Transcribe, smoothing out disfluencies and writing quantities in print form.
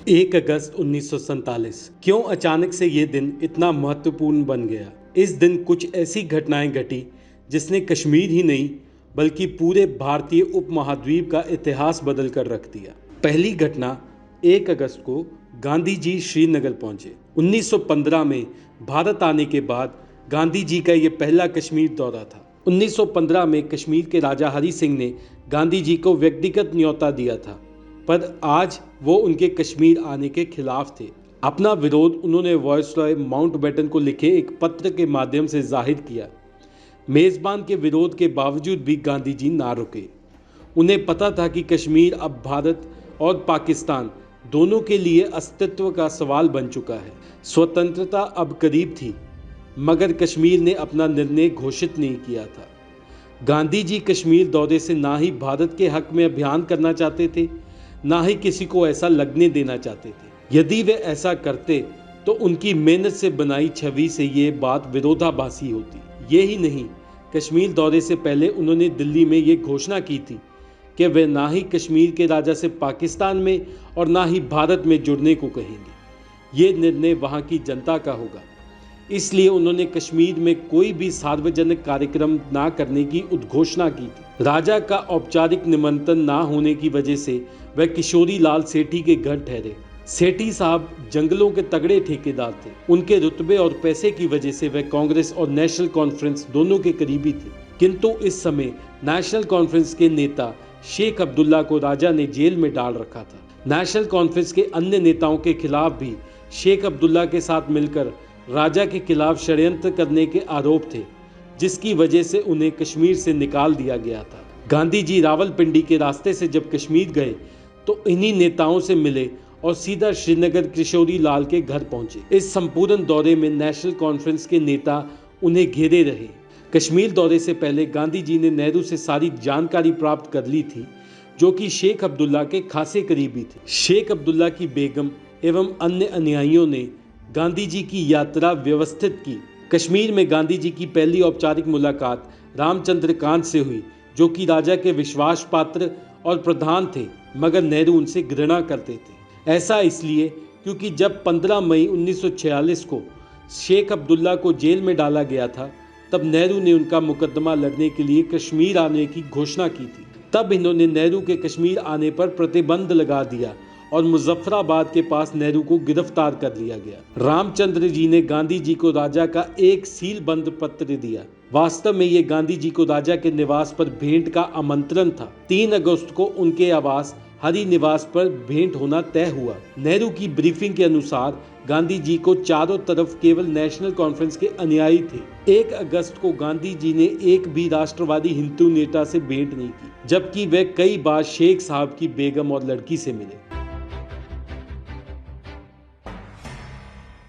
1 अगस्त 1947 क्यों अचानक से ये दिन इतना महत्वपूर्ण बन गया। इस दिन कुछ ऐसी घटनाएं घटी जिसने कश्मीर ही नहीं बल्कि पूरे भारतीय उपमहाद्वीप का इतिहास बदल कर रख दिया। पहली घटना, 1 अगस्त को गांधी जी श्रीनगर पहुंचे। 1915 में भारत आने के बाद गांधी जी का ये पहला कश्मीर दौरा था। 1915 में कश्मीर के राजा हरि सिंह ने गांधी जी को व्यक्तिगत न्योता दिया था, पर आज वो उनके कश्मीर आने के खिलाफ थे। अपना विरोध उन्होंने वायसरॉय माउंटबेटन को लिखे एक पत्र के माध्यम से जाहिर किया। मेज़बान के विरोध के बावजूद भी गांधी जी ना रुके। उन्हें पता था कि कश्मीर अब भारत और पाकिस्तान दोनों के लिए अस्तित्व का सवाल बन चुका है। स्वतंत्रता अब करीब थी, मगर कश्मीर ने अपना निर्णय घोषित नहीं किया था। गांधी जी कश्मीर दौरे से ना ही भारत के हक में अभियान करना चाहते थे, ना ही किसी को ऐसा लगने देना चाहते थे। यदि वे ऐसा करते तो उनकी मेहनत से बनाई छवि से ये बात विरोधाभासी होती। ये ही नहीं, कश्मीर दौरे से पहले उन्होंने दिल्ली में ये घोषणा की थी कि वे ना ही कश्मीर के राजा से पाकिस्तान में और ना ही भारत में जुड़ने को कहेंगे। ये निर्णय वहाँ की जनता का होगा। इसलिए उन्होंने कश्मीर में कोई भी सार्वजनिक कार्यक्रम ना करने की उद्घोषणा की थी। राजा का औपचारिक निमंत्रण ना होने की वजह से वह किशोरी लाल सेठी के घर ठहरे। सेठी साहब जंगलों के तगड़े ठेकेदार थे। उनके रुतबे और पैसे की वजह से वह कांग्रेस और नेशनल कॉन्फ्रेंस दोनों के करीबी थे। किंतु इस समय नेशनल कॉन्फ्रेंस के नेता शेख अब्दुल्ला को राजा ने जेल में डाल रखा था। नेशनल कॉन्फ्रेंस के अन्य नेताओं के खिलाफ भी शेख अब्दुल्ला के साथ मिलकर राजा के खिलाफ षड्यंत्र करने के आरोप थे, जिसकी वजह से उन्हें कश्मीर से निकाल दिया गया था। गांधी जी रावलपिंडी के रास्ते से जब कश्मीर गए तो इन्हीं नेताओं से मिले और सीधा श्रीनगर किशोरी लाल के घर पहुंचे। इस संपूर्ण दौरे में नेशनल कॉन्फ्रेंस के नेता उन्हें घेरे रहे। कश्मीर दौरे से पहले गांधी जी ने नेहरू से सारी जानकारी प्राप्त कर ली थी, जो कि शेख अब्दुल्ला के खासे करीबी थे। शेख अब्दुल्ला की बेगम एवं अन्य अनुयायियों ने गांधी जी की यात्रा व्यवस्थित की। कश्मीर में गांधी जी की पहली औपचारिक मुलाकात रामचंद्र कांत से हुई, जो कि राजा के विश्वास पात्र और प्रधान थे, मगर नेहरू उनसे घृणा करते थे। ऐसा इसलिए क्योंकि जब 15 मई 1946 को शेख अब्दुल्ला को जेल में डाला गया था, तब नेहरू ने उनका मुकदमा लड़ने के लिए कश्मीर आने की घोषणा की थी। तब इन्होंने नेहरू के कश्मीर आने पर प्रतिबंध लगा दिया और मुजफ्फराबाद के पास नेहरू को गिरफ्तार कर लिया गया। रामचंद्र जी ने गांधी जी को राजा का एक सीलबंद पत्र दिया। वास्तव में ये गांधी जी को राजा के निवास पर भेंट का आमंत्रण था। 3 अगस्त को उनके आवास हरि निवास पर भेंट होना तय हुआ। नेहरू की ब्रीफिंग के अनुसार गांधी जी को चारों तरफ केवल नेशनल कॉन्फ्रेंस के अनुयायी थे। 1 अगस्त को गांधी जी ने एक भी राष्ट्रवादी हिंदू नेता से भेंट नहीं की, जबकि वे कई बार शेख साहब की बेगम और लड़की से मिले।